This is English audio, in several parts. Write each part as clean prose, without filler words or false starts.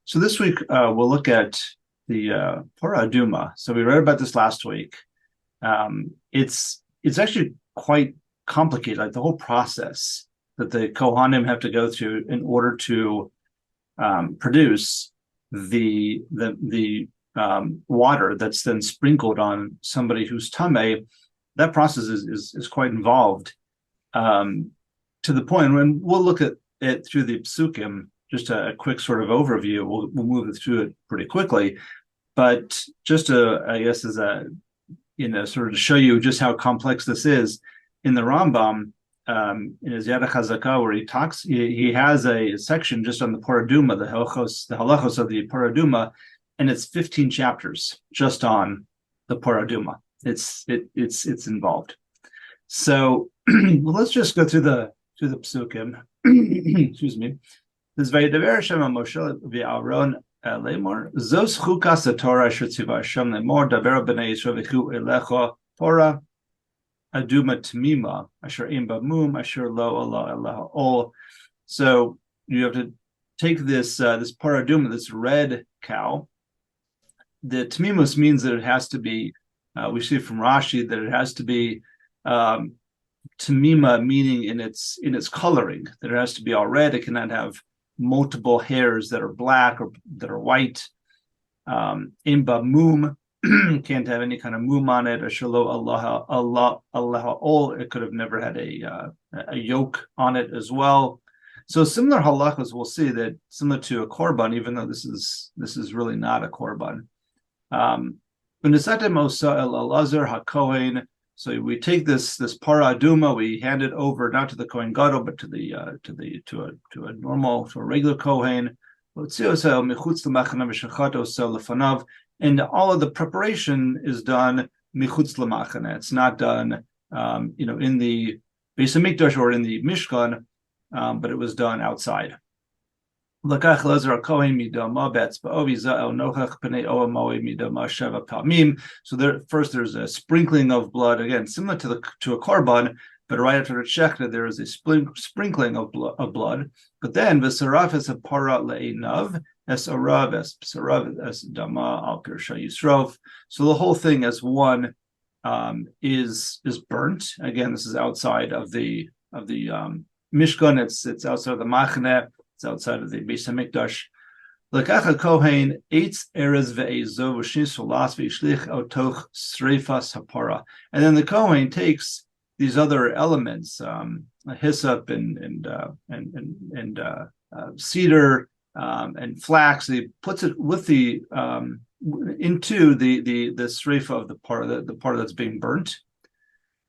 So this week we'll look at the parah adumah. So we read about this last week. It's actually quite complicated, like the whole process that the Kohanim have to go through in order to produce the water that's then sprinkled on somebody who's tameh. That process is quite involved, to the point when we'll look at it through the psukim. Just a quick sort of overview. We'll move through it pretty quickly, but just to, I guess, as a sort of to show you just how complex this is. In the Rambam, in his Yad HaChazakah, where he talks, he has a section just on the parah adumah, the halachos of the parah adumah, and it's 15 chapters just on the parah adumah. It's involved. So well, let's just go through the psukim. Excuse me. This Vayidaber Hashem Moshe v'Aaron lemor zos chukas haTorah asher tziva Hashem lemor daber b'nei Yisrael v'chu elecha Torah adumah tmima asher im b'mum asher lo Allah Allah ol. So you have to take this parah adumah, this red cow. The tmimus means that it has to be. We see from Rashi that it has to be tmima, meaning in its coloring, that it has to be all red. It cannot have multiple hairs that are black or that are white. Imba mum can't have any kind of mum on it. Ashalo Allah ol. It could have never had a yoke on it as well. So similar halachas, we'll see that similar to a korban, even though this is really not a korban. So we take this parah adumah, we hand it over not to the Kohen Gadol, but to a regular Kohen. And all of the preparation is done michutz lamachane. It's not done, in the Beis Hamikdash or in the Mishkan, but it was done outside. So there, first there's a sprinkling of blood, again similar to a korban, but right after the shechna there is a sprinkling of blood. But then v'sarav es hapara le'einav es arav es psarav es dama al kirsha yisrof. So the whole thing as one is burnt. Again, this is outside of the Mishkan. It's outside of the Machane. It's outside of the Beis Hamikdash. Lekacha Kohen eitz erez ve'ezo v'shnis solas v'ishlich otoch sreifas hapara. And then the Kohen takes these other elements, hyssop and cedar and flax. He puts it with into the sreifa of the part that's being burnt.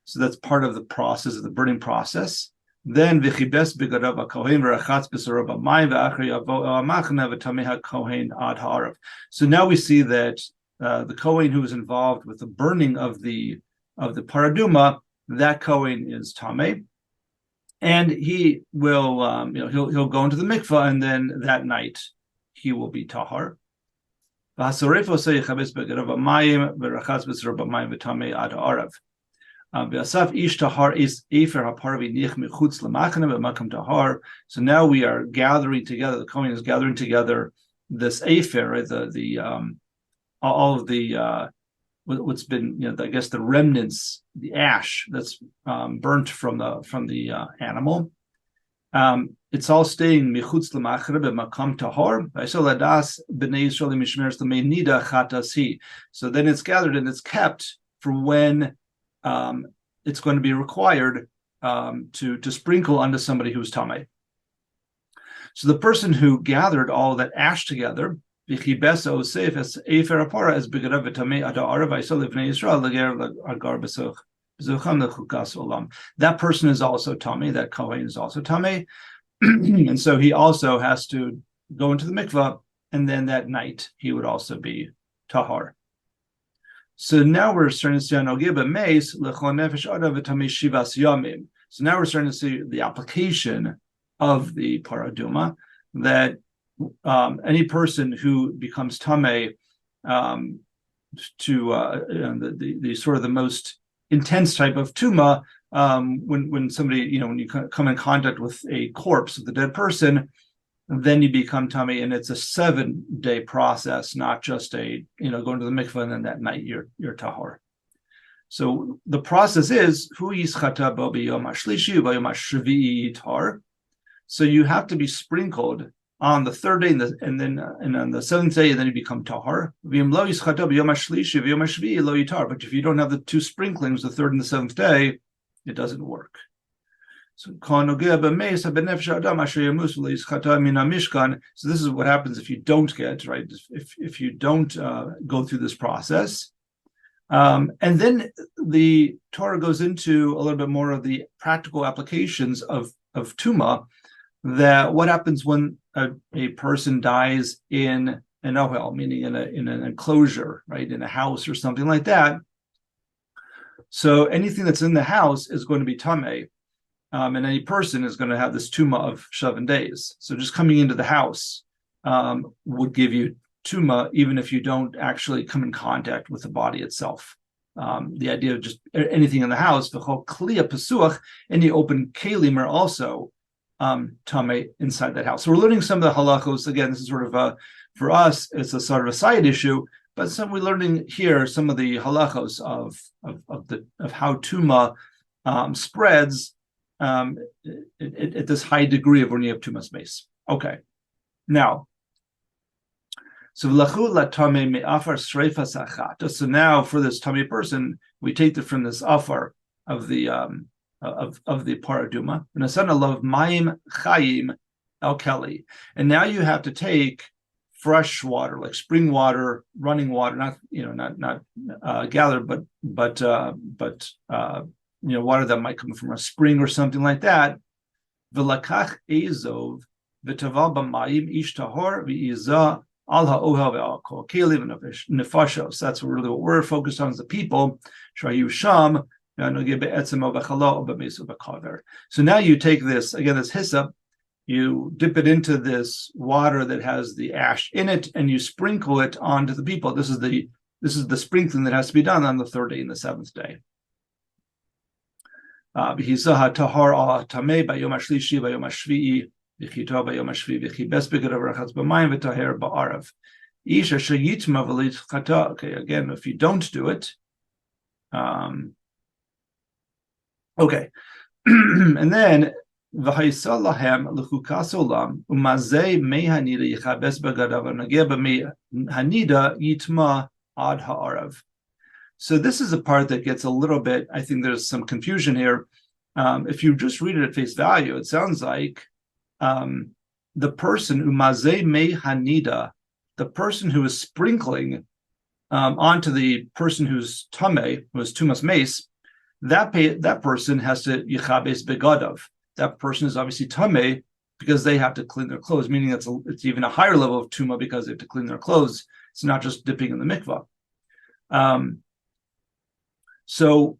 So that's part of the process, of the burning process. Then v'chibes b'gadav kohen v'rachatz b'sarav b'mayim v'achri yavo machna v'tameha kohen ad ha'arav. So now we see that the kohen who is involved with the burning of the parah adumah, that kohen is tameh, and he will he'll go into the mikvah, and then that night he will be tahar. V'hasorefo seyichabes b'gadav b'mayim v'rachatz b'sarav b'mayim v'tameh ad ha'arav. So now we are gathering together. The Kohen is gathering together this afer, all of the what's been, I guess the remnants, the ash that's burnt from the animal. It's all staying michutz l'machre b'makam tahor. So then it's gathered and it's kept for when it's going to be required to sprinkle onto somebody who's tameh. So the person who gathered all that ash together, that person is also tameh. That kohen is also tameh, and so he also has to go into the mikvah, and then that night he would also be tahar. So now we're starting to see So now we're starting to see the application of the parah adumah, that any person who becomes tameh to the sort of the most intense type of tuma, when somebody, when you come in contact with a corpse of the dead person, then you become tummy, and it's a 7-day process, not just going to the mikveh and then that night you're tahor. So the process is hu yischata bo b'yom hashlishi b'yom hashvi'i tar. So you have to be sprinkled on the 3rd day and then on the 7th day, and then you become tahor. But if you don't have the 2 sprinklings, the 3rd and the 7th day, it doesn't work. So this is what happens if you don't get right. If you don't go through this process, and then the Torah goes into a little bit more of the practical applications of tuma. That what happens when a person dies in an ohel, meaning in an enclosure, right, in a house or something like that. So anything that's in the house is going to be tameh. And any person is going to have this tuma of 7 days. So just coming into the house would give you tuma, even if you don't actually come in contact with the body itself. The idea of just anything in the house, the whole Kli Yakar, any open kalim are also tameh inside that house. So we're learning some of the halachos. Again, this is sort of for us, it's a sort of a side issue, but we're learning here some of the halachos of how tuma spreads. At this high degree of when you have too much space. Okay, now, so now for this tummy person, we take it from this afar of the parah adumah, and son of mayim chayim el keli, and now you have to take fresh water, like spring water, running water, not gathered, but water that might come from a spring or something like that. V'lakach ezov v'taval b'mayim ish tahor v'izah al ha'ohel ve'alkol kelim nefashos. That's really what we're focused on as the people. Shayu sham so now you take this, again, this hyssop, you dip it into this water that has the ash in it, and you sprinkle it onto the people. This is the sprinkling that has to be done on the 3rd day and the 7th day. V'hizaha tahor al tameh bayom hashlishi bayom hashvi'i v'chito bayom hashvi'i v'chibes begadav rachatz b'mayim v'taher ba'arav. Ish asher yitma v'lit chata. Okay, again, if you don't do it, okay, and then v'haisa lahem l'chukas olam umazeh mei hanida yichabes begadav v'nageh b'mei hanida yitma ad ha'arav. So this is a part that gets a little bit, I think there's some confusion here. If you just read it at face value, it sounds like the person, umazeh mei hanida, the person who is sprinkling onto the person who's tameh, who is tumas mace, that person has to yichabes begadav. That person is obviously tameh because they have to clean their clothes, meaning it's even a higher level of tuma because they have to clean their clothes. It's not just dipping in the mikvah. So,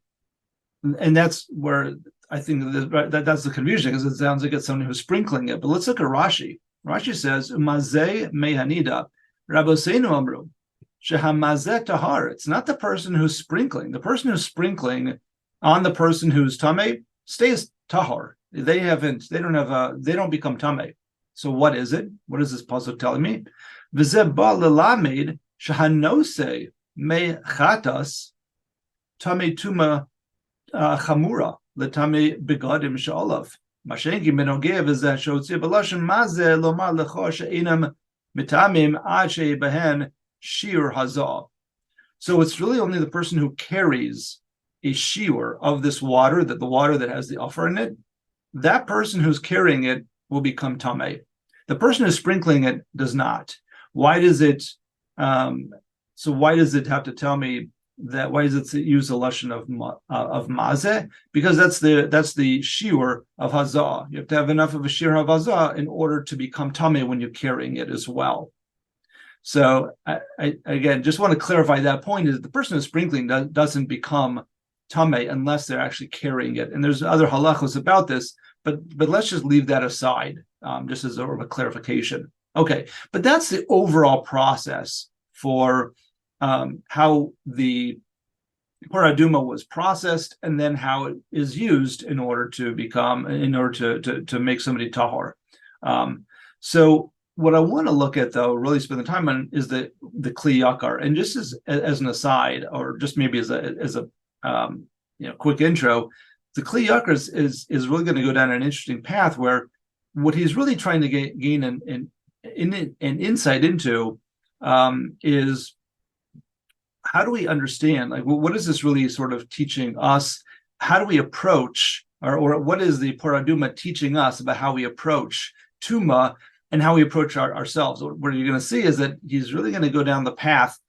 and that's where I think that's the confusion, because it sounds like it's someone who's sprinkling it. But let's look at Rashi. Rashi says, "Umazeh mehanida, Rabboseinu amru, shehamazeh tahar." It's not the person who's sprinkling. The person who's sprinkling on the person who's tameh stays tahar. They don't become tameh. So what is it? What is this pasuk telling me? V'zeh ba lelamed shehanose mechatas tameh tuma chamura letame begadim she'olav. Mashenki menogeh v'zeh she'otzia b'lashon mazeh lomar lecho she'inam mitamim ad she'ibehen shiur hazah. So it's really only the person who carries a shiur of this water, that the water that has the offer in it, that person who's carrying it will become tameh. The person who's sprinkling it does not. Why does it? So why does it have to tell me that? Why does it use the lashon of mazeh? Because that's the shiur of hazah. You have to have enough of a shiur of hazah in order to become tameh when you're carrying it as well. So I again just want to clarify that point, is the person who's sprinkling doesn't become tameh unless they're actually carrying it. And there's other halachos about this, but let's just leave that aside, just as sort of a clarification. Okay, but that's the overall process for how the parah adumah was processed, and then how it is used in order to make somebody tahor. So what I want to look at, though, really spend the time on, is the Kli Yakar. And just as an aside, or just maybe as a quick intro, the Kli Yakar is really going to go down an interesting path where what he's really trying to gain an insight into is, how do we understand, like, what is this really sort of teaching us? How do we approach, or what is the Paraduma teaching us about how we approach Tuma and how we approach ourselves? What you're going to see is that he's really going to go down the path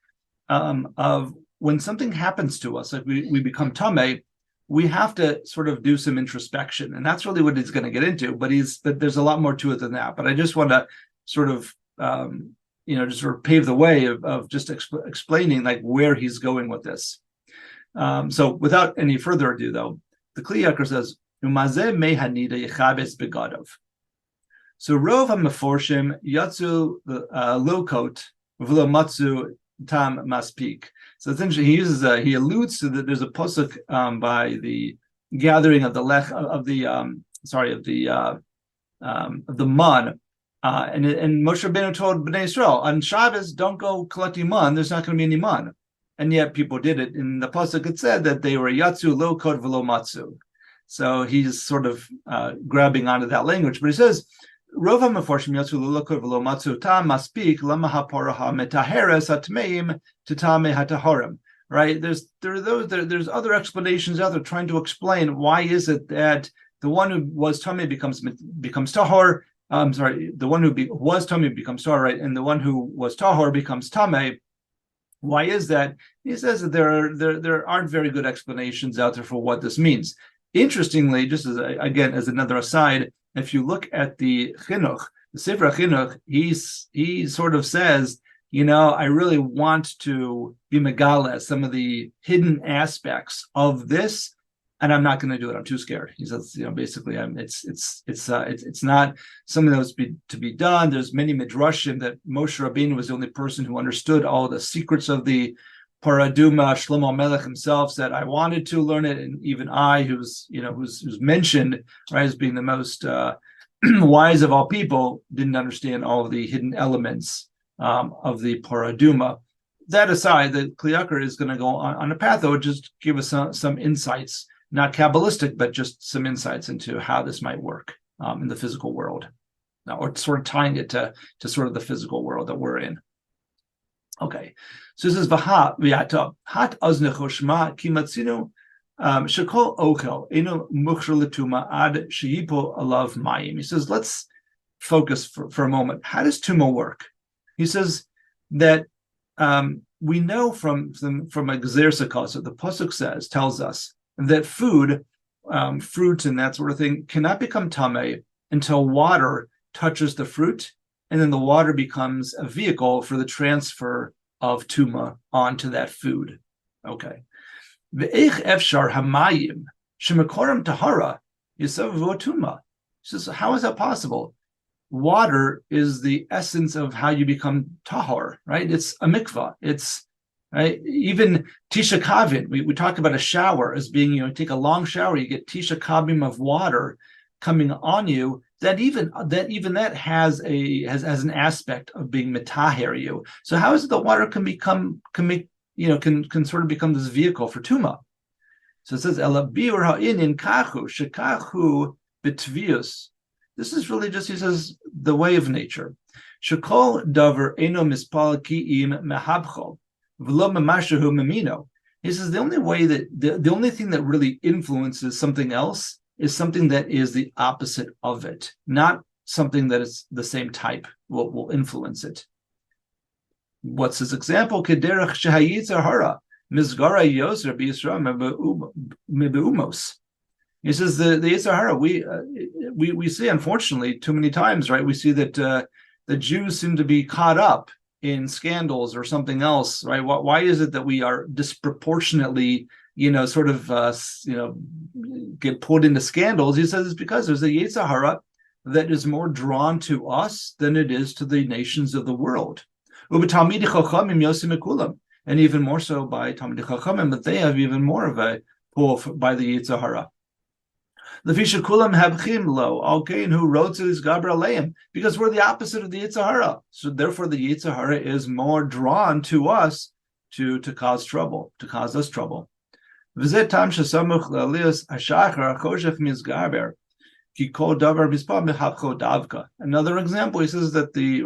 of, when something happens to us, like we become Tameh, we have to sort of do some introspection. And that's really what he's going to get into. But there's a lot more to it than that. But I just want to sort of, just sort of pave the way of just explaining like where he's going with this. So without any further ado, though, the Kli Yakar says, "Umazeh mehanida yechabes begadov." So Rov HaMeforshim Yatsu Lokot V'lo Matzu Tam Maspik. So it's interesting. He alludes to that. There's a pasuk by the gathering of the man, and Moshe Rabbeinu told Bnei Israel, on Shabbos, don't go collecting man. There's not going to be any man, and yet people did it. In the pasuk, it said that they were Yatsu Lokot V'lo Matzu. So he's sort of grabbing onto that language, but he says, Rov HaMeforshim Yatsu Lokot V'lo Matzu Tam Maspik Lama HaParah Metaheres HaTmeim Titame HaTahorim. Right? There's other explanations out there trying to explain why is it that the one who was Tameh becomes Tahor. The one who was Tameh becomes Tahor, right? And the one who was Tahor becomes Tameh. Why is that? He says that there aren't very good explanations out there for what this means. Interestingly, just as another aside, if you look at the Chinuch, the Sefer Chinuch, he sort of says, I really want to be megala some of the hidden aspects of this, and I'm not going to do it. I'm too scared. He says, basically, it's not something that was to be done. There's many midrashim that Moshe Rabbeinu was the only person who understood all the secrets of the Paraduma. Shlomo Melech himself said, I wanted to learn it, and even I, who's mentioned, right, as being the most wise of all people, didn't understand all of the hidden elements of the Paraduma. That aside, the Kli Yakar is going to go on a path that would just give us some insights, not Kabbalistic, but just some insights into how this might work in the physical world, or sort of tying it to sort of the physical world that we're in. Okay, so this is Vahat Hat Aznecho Shma Kimatzinu Shekol Okel Eno Mukshar Letuma Ad Sheyipo Alav Mayim. He says, let's focus for a moment. How does Tuma work? He says that we know from a Gzer Sakasa, the pasuk tells us that food, fruit and that sort of thing, cannot become tameh until water touches the fruit, and then the water becomes a vehicle for the transfer of tuma onto that food. Okay. Ve'ech efshar hamayim shemakoram tahara yisavu tuma. He says, how is that possible? Water is the essence of how you become tahor, right? It's a mikvah. It's right. Even tisha kavin. We talk about a shower as being, take a long shower, you get tisha kavim of water coming on you. That has an aspect of being metaher you. So how is it that water can sort of become this vehicle for tuma? So it says elabir ha'inin kachu shekachu betvius. This is really just, he says, the way of nature. Shekol davar eno mispal ki'im mehabcho v'lo memashahu memino. He says the only thing that really influences something else is something that is the opposite of it, not something that is the same type will influence it. What's his example? Kederach shehayitzer hara mizgara yoser b'Yisrael mebeumos. He says the Yetzer Hara, we see, unfortunately, too many times, right? We see that the Jews seem to be caught up in scandals or something else, right? Why is it that we are disproportionately, get pulled into scandals? He says it's because there's a Yetzer Hara that is more drawn to us than it is to the nations of the world. And even more so by Talmidei Chachamim, but they have even more of a pull by the Yetzer Hara. Lefisha kulam habchim lo alkein who wrote to his gabra aleim, because we're the opposite of the Yetzer Hara. So therefore, the Yetzer Hara is more drawn to us to cause trouble, to cause us trouble. V'zeh tam shesamuch le'alias hashachar choshech mizgaber ki kol davar mispah mehapcho davka. Another example, he says that the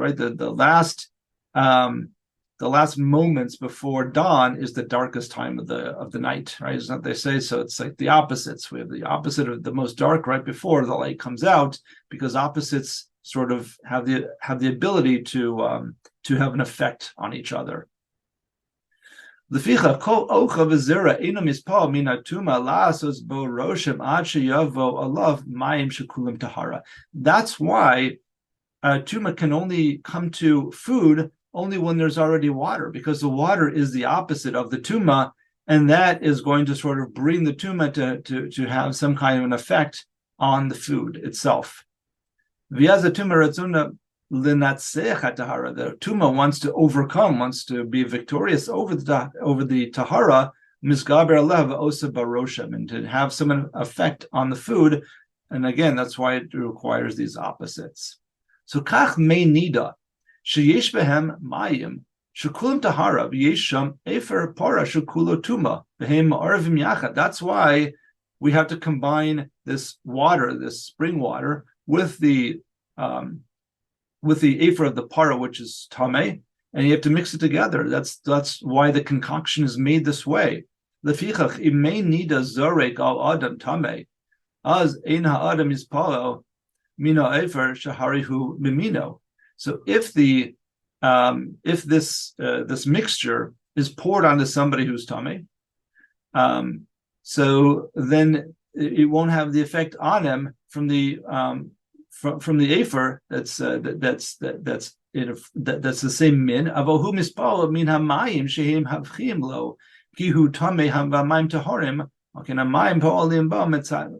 last moments before dawn is the darkest time of the night, right? Isn't that what they say? So it's like the opposites. We have the opposite of the most dark right before the light comes out, because opposites sort of have the ability to have an effect on each other. That's why tuma can only come to food only when there's already water, because the water is the opposite of the tuma, and that is going to sort of bring the tuma to have some kind of an effect on the food itself. The tuma wants to overcome, wants to be victorious over the tahara, misgaber alev osa barosham, and to have some effect on the food. And again, that's why it requires these opposites. So kach mei nida sheyesh behem mayim shekulim tahara v'yesh sham efer parah shekulo tuma behem arvim yachad. That's why we have to combine this water, this spring water, with the afer of the parah, which is tameh, and you have to mix it together. That's why the concoction is made this way. Lefichach imei nida zorek al adam tameh, az ein ha'adam yispalo mina efer shaharihu mimino. So if this mixture is poured onto somebody who's tameh, so then it won't have the effect on him from the afer that's the same min. Avohu mispalo min hamayim shehem havchim lo kihu tameh hamaim tahorim. Okay, hamayim pa'olim ba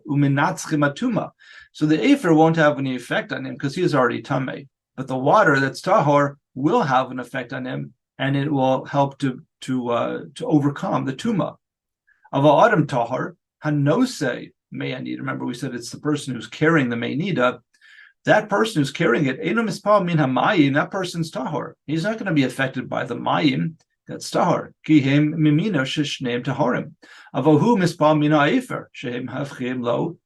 uminatzchim atuma. So the afer won't have any effect on him because he is already tameh. But the water that's tahor will have an effect on him, and it will help to overcome the tuma. Ava adam tahor hanose me'anida. Remember, we said it's the person who's carrying the me'anida. That person who's carrying it, eno mispal min hamayim, that person's tahor. He's not going to be affected by the mayim. That's tahor. Kihem mimino shishneim tahorim. Avohu mispal min ha'efer shehem havchim lo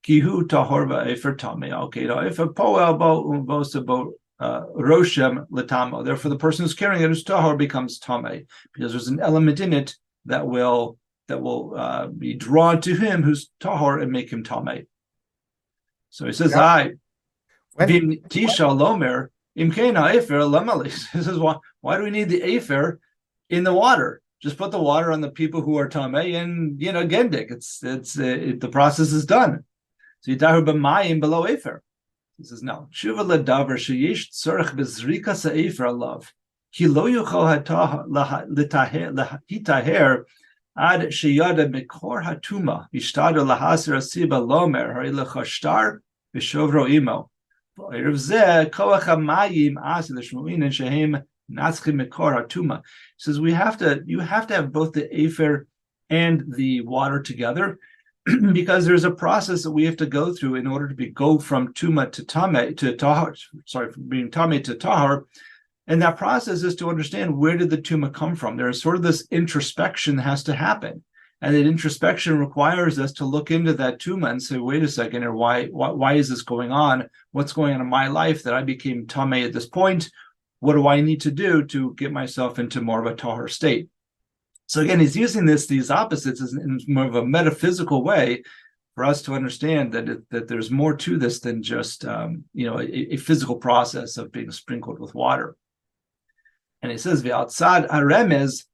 kihu tahor va'efer tamei. Okay, ha'efer poel bo umvosa bo roshem letamo. Therefore, the person who's carrying it, who's tahor, becomes tamei, because there's an element in it that will be drawn to him who's tahor and make him tamei. So he says, "I." Tisha lomer imkena afer lamalis. He says, why do we need the afer in the water? Just put the water on the people who are tamei, and gendik. The process is done. So yidahu b'mayim below afer. He says, no. Shuva ledavar sheyesh tzorich bezrika sa'afer alav ki lo yuchol hitaher ad sheyada mekor hatuma yishtadu lahasir asiba lomer hari lechashtar v'shovro imo. He says you have to have both the afer and the water together, because there's a process that we have to go through in order to go from tuma to tameh to tahor. Sorry, from being tameh to tahor, and that process is to understand, where did the tuma come from. There's sort of this introspection that has to happen. And that introspection requires us to look into that tuma and say, wait a second, or why is this going on? What's going on in my life that I became tameh at this point? What do I need to do to get myself into more of a tahor state? So again, he's using these opposites in more of a metaphysical way for us to understand that there's more to this than just a physical process of being sprinkled with water. And he says, "V'atzad haremez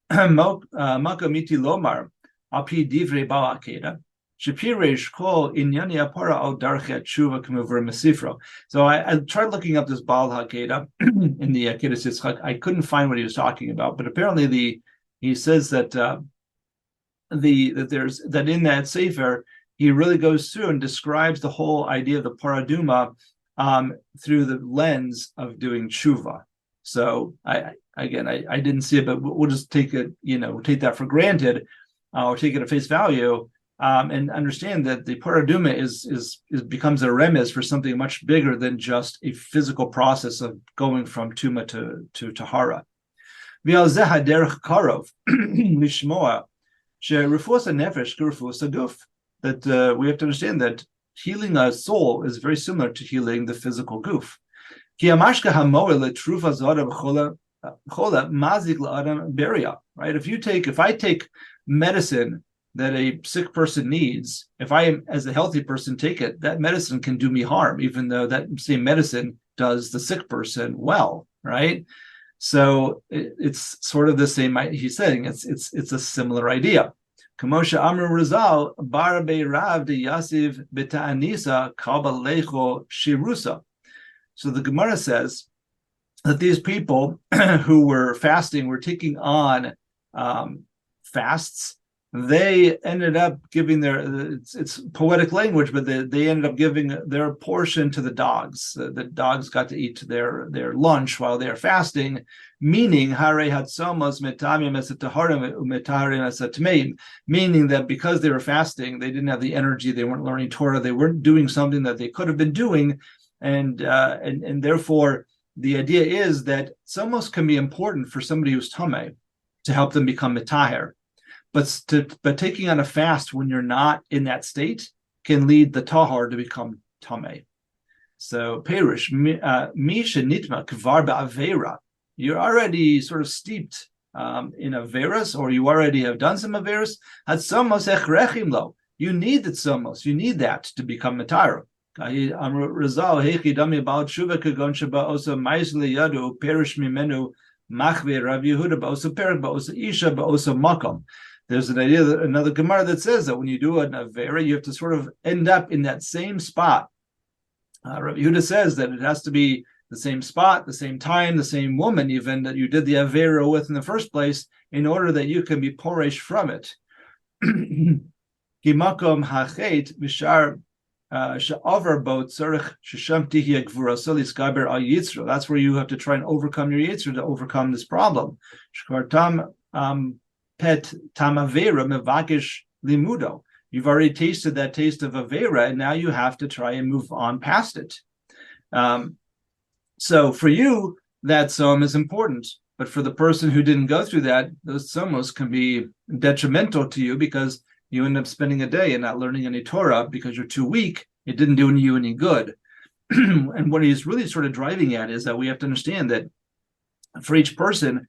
makamiti lomar." Api divrei bal akeda, shapiresh kol inyani apara al darchet tshuva k'muver mesifro. So I tried looking up this Baal Hakeda in the Akedas Yitzchak. I couldn't find what he was talking about, but apparently he says that that in that sefer he really goes through and describes the whole idea of the paraduma through the lens of doing tshuva. So I didn't see it, but we'll just take it, take that for granted. Or take it at face value, and understand that the paraduma is becomes a remez for something much bigger than just a physical process of going from tuma to tahara. That we have to understand that healing a soul is very similar to healing the physical goof. Right? If I take medicine that a sick person needs, if I, as a healthy person, take it, that medicine can do me harm, even though that same medicine does the sick person well, right? So it's sort of the same. He's saying it's a similar idea. Kamosha Amru Rizal Barabe Rav de Yasiv Beta'anisa Kabalecho Shirusa. So the Gemara says that these people who were fasting were taking on fasts. They ended up giving it's poetic language, but they ended up giving their portion to the dogs. The dogs got to eat their lunch while they're fasting, meaning meaning that because they were fasting, they didn't have the energy, they weren't learning Torah, they weren't doing something that they could have been doing, and therefore the idea is that somos can be important for somebody who's tameh to help them become mitaher. But taking on a fast when you're not in that state can lead the tahar to become tameh. So perish misha nitma kvar ba'avera. You're already sort of steeped in averas, or you already have done some averas. Had somos echrechim lo. You need that somos. You need that to become mitara. Rizal hechi dami ba'al tshuva kagon sheba osa ma'isli yadu perish mimenu machve Rav Yehuda ba'osa perik ba'osa isha ba'osa makom. There's an idea, another Gemara that says that when you do an Avera, you have to sort of end up in that same spot. Rav Yehuda says that it has to be the same spot, the same time, the same woman even that you did the Avera with in the first place, in order that you can be poresh from it. Gimakom hachet mishar she'avar bo tzarich shesham tihya gvurasa liskaber al yitzra. That's where you have to try and overcome your yitzra to overcome this problem. Shkartam pet tamavera mevakish limudo. You've already tasted that taste of avera, and now you have to try and move on past it. So for you, that som is important, but for the person who didn't go through that, those somos can be detrimental to you because you end up spending a day and not learning any Torah because you're too weak. It didn't do you any good. And what he's really sort of driving at is that we have to understand that for each person,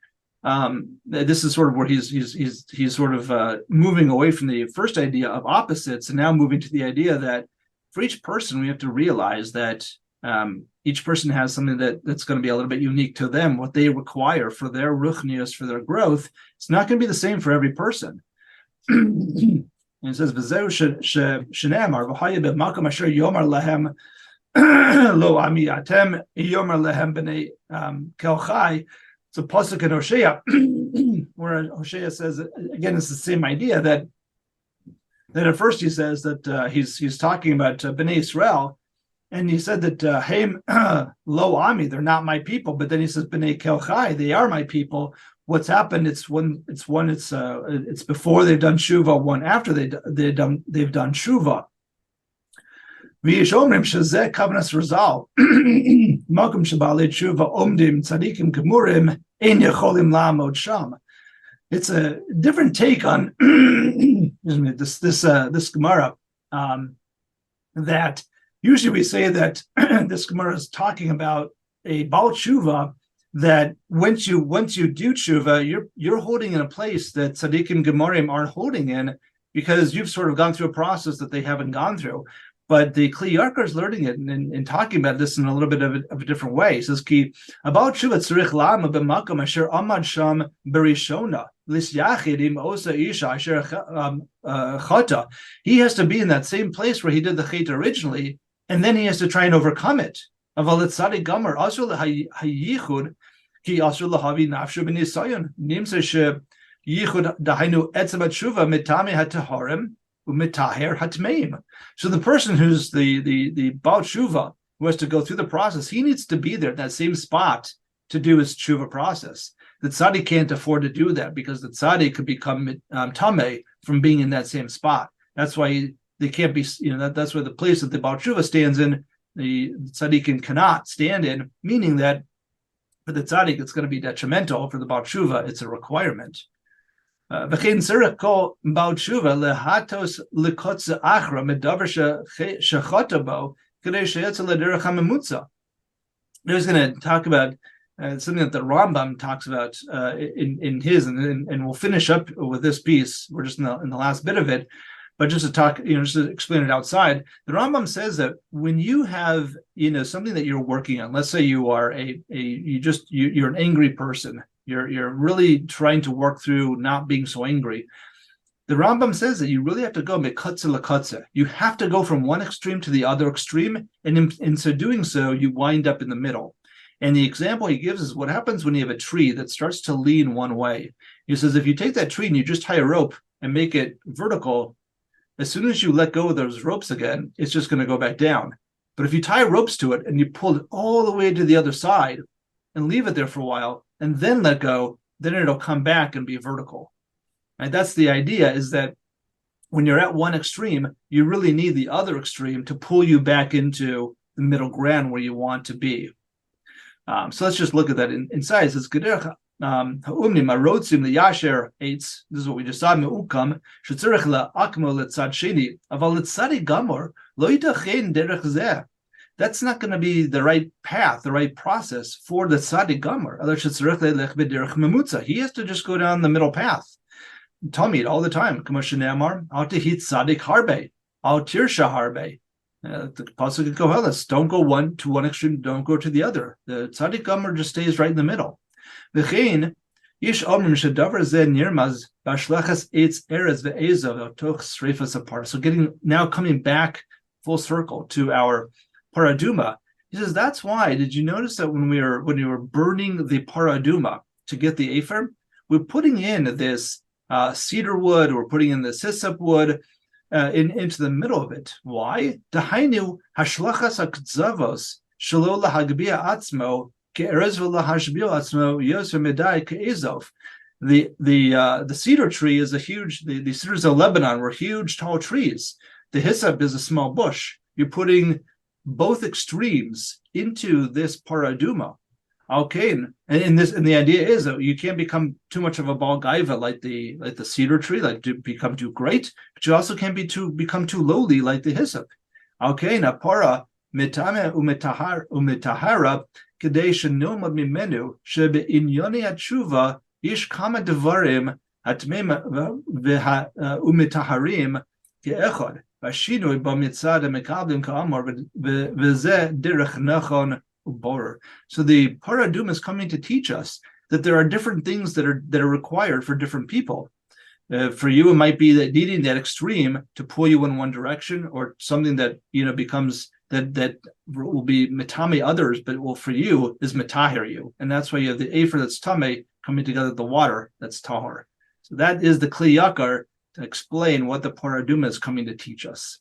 this is sort of where he's sort of moving away from the first idea of opposites and now moving to the idea that for each person we have to realize that each person has something that's going to be a little bit unique to them, what they require for their ruchnius, for their growth. It's not going to be the same for every person. And it says shenemar v'haya b'makom asher yomar lehem lo ami atem yomar lehem b'nei kelchai. It's a pasuk in Hosea, where Hosea says again, it's the same idea that at first he says that he's talking about Bnei Israel, and he said that Haim lo ami, they're not my people, but then he says Bnei Kelchai, they are my people. What's happened? It's before they've done shuva, one after they've done shuva. V'yishomrim shezeh kavnas Rizal makom shebalei tshuva omdim tzadikim gemurim ein yecholim la'amod sham. It's a different take on this Gemara. That usually we say that this Gemara is talking about a Baal Tshuva, that once you do tshuva, you're holding in a place that tzadikim gemurim aren't holding in, because you've sort of gone through a process that they haven't gone through. But the Kli Yakar is learning it and talking about this in a little bit of a different way. He says, "Ki about tshuva tzarich lama b'makom asher amad sham berishona lisyachid im osa isha asher chata." He has to be in that same place where he did the chait originally, and then he has to try and overcome it. Aval tzadik gamer asur hayichud ki asur lahavi nafshu b'nisayon nimsa she yichud dahainu etzamat tshuva mitame hataharim. So the person who's the Baal Tshuva, who has to go through the process, he needs to be there at that same spot to do his Tshuva process. The tzaddik can't afford to do that because the tzaddik could become tameh from being in that same spot. That's why they can't be, that's why the place that the Baal Tshuva stands in, the tzaddikim cannot stand in, meaning that for the tzaddik, it's going to be detrimental. For the Baal Tshuva, it's a requirement. V'chein tzarich kol Baal Tshuva lehatos likotze achra medavar shechata bo kadei sheyetzel lederech hamemutza. He's going to talk about something that the Rambam talks about in his, and we'll finish up with this piece. We're just in the last bit of it, but just to talk, just to explain it outside. The Rambam says that when you have, something that you're working on, let's say you are you're an angry person, you're really trying to work through not being so angry. The Rambam says that you really have to go mekatze lekatze. You have to go from one extreme to the other extreme, and in so doing so, you wind up in the middle. And the example he gives is what happens when you have a tree that starts to lean one way. He says if you take that tree and you just tie a rope and make it vertical, as soon as you let go of those ropes again, it's just going to go back down. But if you tie ropes to it and you pull it all the way to the other side and leave it there for a while and then let go, then it'll come back and be vertical. And that's the idea, is that when you're at one extreme, you really need the other extreme to pull you back into the middle ground where you want to be. So let's just look at that inside. It says, ha'umnim arotzim liyasher eitz. This is what we just saw. Me'ukam shetzarich la'akmo letzad sheni, aval letzadi gamor lo yitachen derech zeh. That's not going to be the right path, the right process for the tzadi gamor. Other shetzarich le'lech b'derech memutza. He has to just go down the middle path. Tell me it all the time. K'moshe ne'amar al tehit tzadik harbe al tirsha harbe. The pasuk in Koheles, don't go to one extreme, don't go to the other. The tzaddik gamor just stays right in the middle. V'chein yish omrim shedavar zeh nirmaz b'ashlachas eitz erez ve'ezov toch sreifas apart. So coming back full circle to our parah adumah, he says that's why. Did you notice that when we were burning the parah adumah to get the afer, we're putting in this cedar wood, we're putting in this hyssop wood into the middle of it. Why? Dahainu hashlachas haktzavos shelo lahagbiya atzmo ke'erez v'lahashbio atzmo yoser medai ke'ezov. The cedar tree is a huge. The cedars of Lebanon were huge, tall trees. The hyssop is a small bush. You're putting both extremes into this parah adumah. Okay, and the idea is that you can't become too much of a bal gaiva like the cedar tree, like to become too great, but you also can't become too lowly like the hyssop. Okay, na para mitame umitahara kedei shenilmad mimenu shebe'inyoni atshuva ish kama devarim hatmem umitaharim ke'echad vashinui b'mitzad mekablim ka'amor v'zeh derech nachon. So the parah adumah is coming to teach us that there are different things that are required for different people. For you, it might be that needing that extreme to pull you in one direction, or something that becomes that will be mitame others, but will for you is mitahir you, and that's why you have the afer that's tame coming together with the water that's tahor. So that is the Kli Yakar to explain what the parah adumah is coming to teach us.